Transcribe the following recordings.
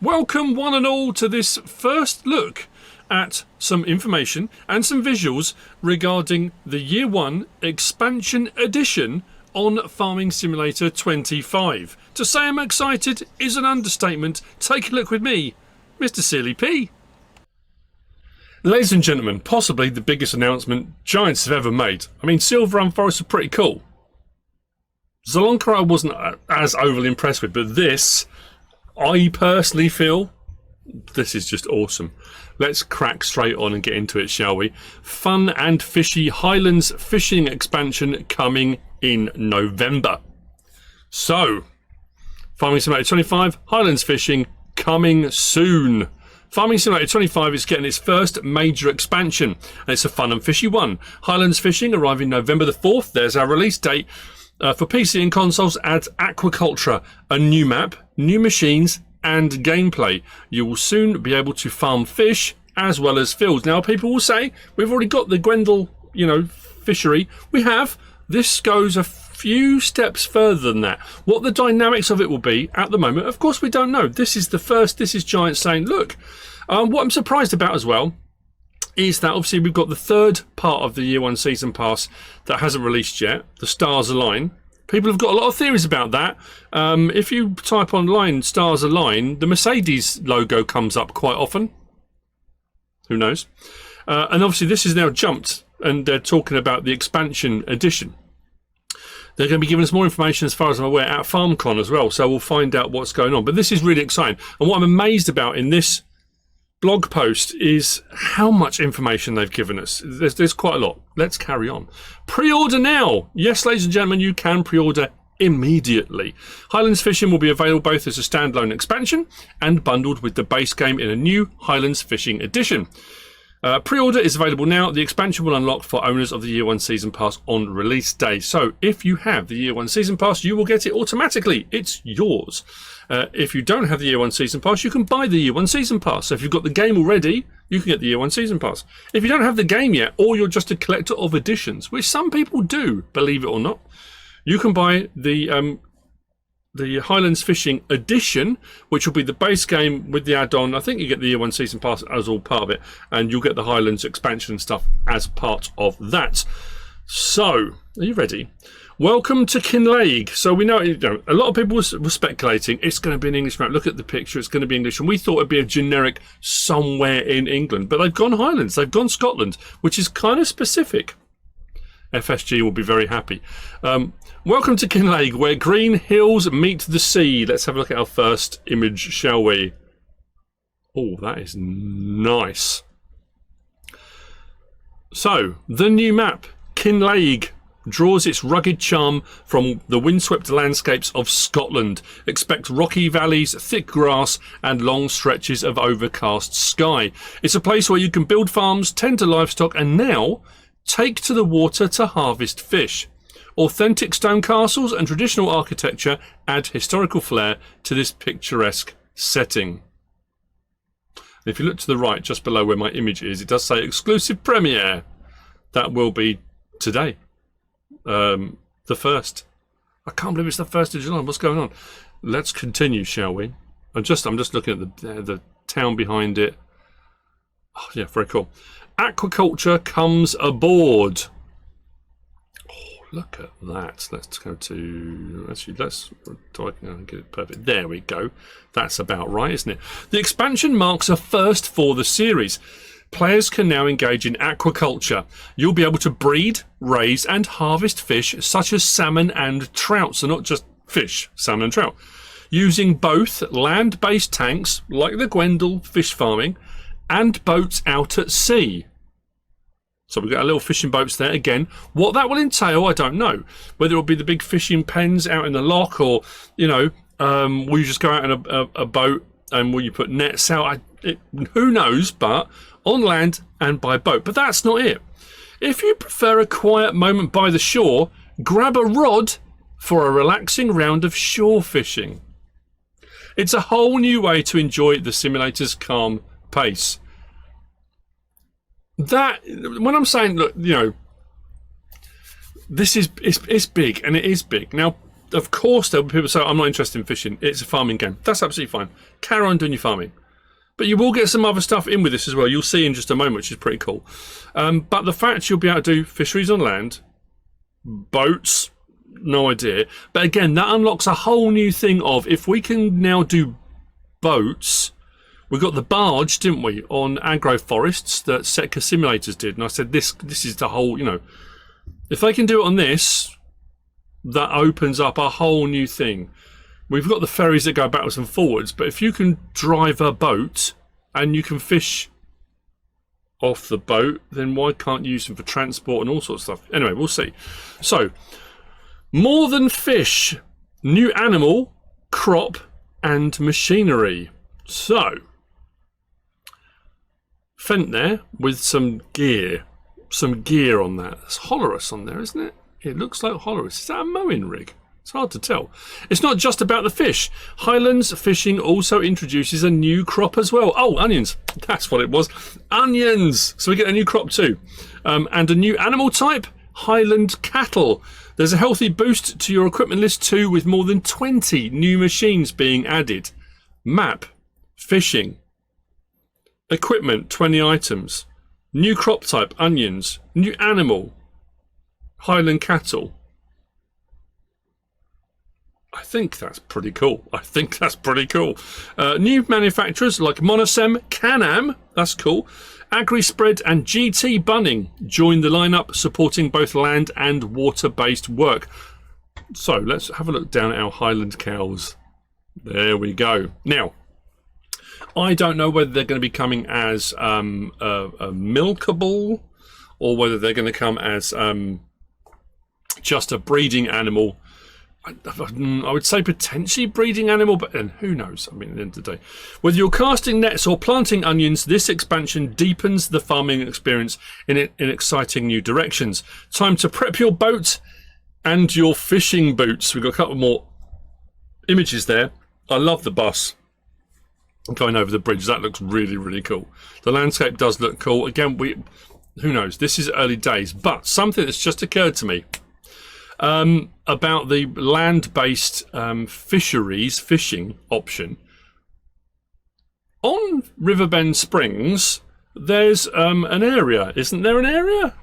Welcome one and all to this first look at some information and some visuals regarding the Year 1 Expansion Edition on Farming Simulator 25. To say I'm excited is an understatement. Take a look with me, MrSealyp. Ladies and gentlemen, possibly the biggest announcement Giants have ever made. I mean, Silver Run Forest are pretty cool. Zolonka I wasn't as overly impressed with, but this, I personally feel, this is just awesome. Let's crack straight on and get into it, shall we? Fun and fishy Highlands fishing expansion coming in November. So, Farming Simulator 25, Highlands fishing coming soon. Farming Simulator 25 is getting its first major expansion, and it's a fun and fishy one. Highlands fishing arriving November the 4th. There's our release date. For PC and consoles, adds Aquaculture, a new map, new machines, and gameplay. You will soon be able to farm fish as well as fields. Now, people will say, we've already got the Gwendal, fishery. We have. This goes a few steps further than that. What the dynamics of it will be at the moment, of course, we don't know. This is the first. This is Giants saying, look, what I'm surprised about as well is that obviously we've got the third part of the Year 1 Season Pass that hasn't released yet, the Stars Align. People have got a lot of theories about that. If you type online Stars Align, the Mercedes logo comes up quite often. Who knows? And obviously this is now jumped, and they're talking about the expansion edition. They're going to be giving us more information, as far as I'm aware, at FarmCon as well, so we'll find out what's going on. But this is really exciting. And what I'm amazed about in this blog post is how much information they've given us. There's quite a lot. Let's carry on. Pre-order now. Yes, ladies and gentlemen, you can pre-order immediately. Highlands Fishing will be available both as a standalone expansion and bundled with the base game in a new Highlands Fishing edition. Pre-order is available now. The expansion will unlock for owners of the Year 1 Season Pass on release day. So if you have the Year 1 Season Pass, you will get it automatically. It's yours. If you don't have the Year 1 Season Pass, you can buy the Year 1 Season Pass. So if you've got the game already, you can get the Year 1 Season Pass. If you don't have the game yet, or you're just a collector of editions, which some people do, believe it or not, you can buy the Highlands Fishing Edition, which will be the base game with the add-on. I think you get the Year 1 Season Pass as all part of it, and you'll get the Highlands expansion and stuff as part of that. So, are you ready? Welcome to KINLAIG. So we know, a lot of people were speculating it's going to be an English map. Look at the picture, it's going to be English. And we thought it'd be a generic somewhere in England. But they've gone Highlands, they've gone Scotland, which is kind of specific. FSG will be very happy. Welcome to KINLAIG, where green hills meet the sea. Let's have a look at our first image, shall we? Oh, that is nice. So, the new map, KINLAIG, draws its rugged charm from the windswept landscapes of Scotland. Expect rocky valleys, thick grass, and long stretches of overcast sky. It's a place where you can build farms, tend to livestock, and now take to the water to harvest fish. Authentic stone castles and traditional architecture add historical flair to this picturesque setting. If you look to the right, just below where my image is, it does say exclusive premiere. That will be today. The 1st. I can't believe it's the 1st of July. What's going on? Let's continue, shall we? I'm just looking at the town behind it. Oh, yeah, very cool. Aquaculture comes aboard. Oh, look at that. Let's go to... Actually, let's get it perfect. There we go. That's about right, isn't it? The expansion marks a first for the series. Players can now engage in aquaculture. You'll be able to breed, raise, and harvest fish such as salmon and trout. So not just fish, salmon and trout. Using both land-based tanks, like the Gwendal fish farming, and boats out at sea. So we've got our little fishing boats there again. What that will entail, I don't know. Whether it'll be the big fishing pens out in the loch, or, will you just go out in a boat and will you put nets out? Who knows, but on land and by boat. But that's not it. If you prefer a quiet moment by the shore, grab a rod for a relaxing round of shore fishing. It's a whole new way to enjoy the simulator's calm pace. That, when I'm saying, look, this is it's big, and it is big. Now, of course there'll be people say, I'm not interested in fishing. It's a farming game. That's absolutely fine. Carry on doing your farming. But you will get some other stuff in with this as well. You'll see in just a moment, which is pretty cool. But the fact you'll be able to do fisheries on land, boats, no idea. But again, that unlocks a whole new thing of, if we can now do boats, we got the barge, didn't we, on agroforests that Setka Simulators did. And I said, this is the whole, you know, if they can do it on this, that opens up a whole new thing. We've got the ferries that go backwards and forwards, but if you can drive a boat and you can fish off the boat, then why can't you use them for transport and all sorts of stuff? Anyway, we'll see. So, more than fish, new animal, crop, and machinery. So, Fent there with some gear on that. There's Holorus on there, isn't it? It looks like Holorus. Is that a mowing rig? It's hard to tell. It's not just about the fish. Highlands fishing also introduces a new crop as well. Oh, onions. That's what it was. Onions. So we get a new crop too. And a new animal type, Highland cattle. There's a healthy boost to your equipment list too, with more than 20 new machines being added. Map. Fishing. Equipment, 20 items. New crop type, onions. New animal, Highland cattle. I think that's pretty cool. New manufacturers like Monosem, Can-Am, that's cool. AgriSpread and GT Bunning join the lineup, supporting both land and water-based work. So let's have a look down at our Highland cows. There we go. Now, I don't know whether they're going to be coming as a milkable, or whether they're going to come as just a breeding animal. I would say potentially breeding animal, but and who knows? I mean, at the end of the day, whether you're casting nets or planting onions, this expansion deepens the farming experience in exciting new directions. Time to prep your boat and your fishing boots. We've got a couple more images there. I love the bus going over the bridge. That looks really, really cool. The landscape does look cool. Again, who knows? This is early days, but something that's just occurred to me. About the land-based fisheries fishing option. On Riverbend Springs, there's an area. Isn't there an area?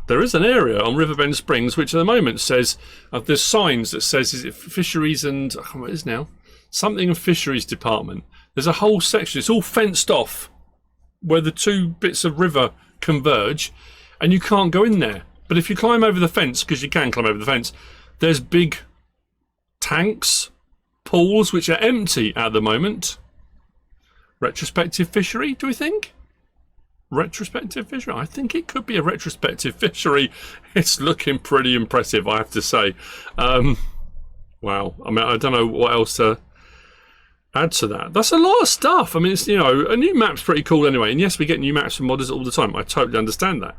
There is an area on Riverbend Springs, which at the moment says, there's signs that says, is it fisheries and, what is now? Something of fisheries department. There's a whole section, it's all fenced off, where the two bits of river converge, and you can't go in there. But if you climb over the fence, because you can climb over the fence, there's big tanks, pools, which are empty at the moment. Retrospective fishery, do we think? Retrospective fishery? I think it could be a retrospective fishery. It's looking pretty impressive, I have to say. Wow. I mean, I don't know what else to add to that. That's a lot of stuff. I mean, it's, you know, a new map's pretty cool anyway. And yes, we get new maps from modders all the time. I totally understand that.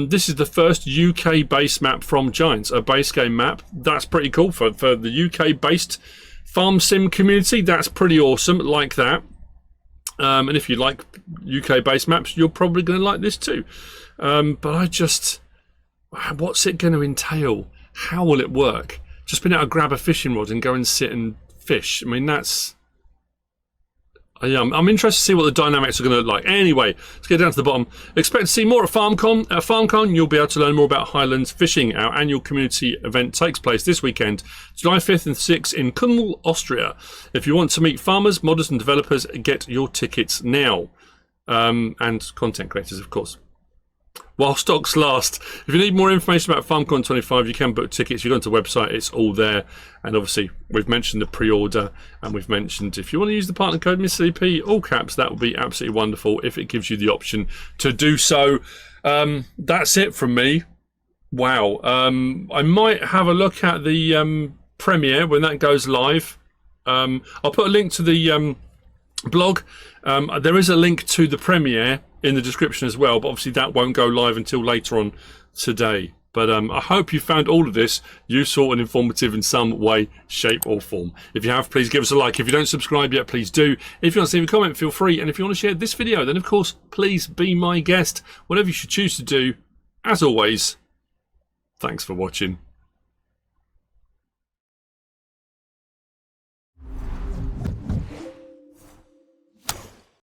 This is the first UK-based map from Giants, a base game map. That's pretty cool for the UK-based farm sim community. That's pretty awesome, like that. And if you like UK-based maps, you're probably going to like this too. But what's it going to entail? How will it work? Just being able to grab a fishing rod and go and sit and fish. I mean, that's... I'm interested to see what the dynamics are going to look like. Anyway, let's get down to the bottom. Expect to see more at FarmCon. At FarmCon, you'll be able to learn more about Highlands fishing. Our annual community event takes place this weekend, July 5th and 6th in Kinnlaig, Austria. If you want to meet farmers, modders and developers, get your tickets now. And content creators, of course. While stocks last. If you need more information about FarmCon 25, you can book tickets. You go onto the website, it's all there. And obviously, we've mentioned the pre-order, and we've mentioned if you want to use the partner code MrSealyp, all caps, that would be absolutely wonderful if it gives you the option to do so. That's it from me. Wow. I might have a look at the premiere when that goes live. I'll put a link to the blog. There is a link to the premiere in the description as well, but obviously that won't go live until later on today. But I hope you found all of this useful and informative in some way, shape or form. If you have, please give us a like. If you don't subscribe yet, please do. If you want to leave a comment, feel free. And if you want to share this video, then of course, please be my guest. Whatever you should choose to do, as always, thanks for watching.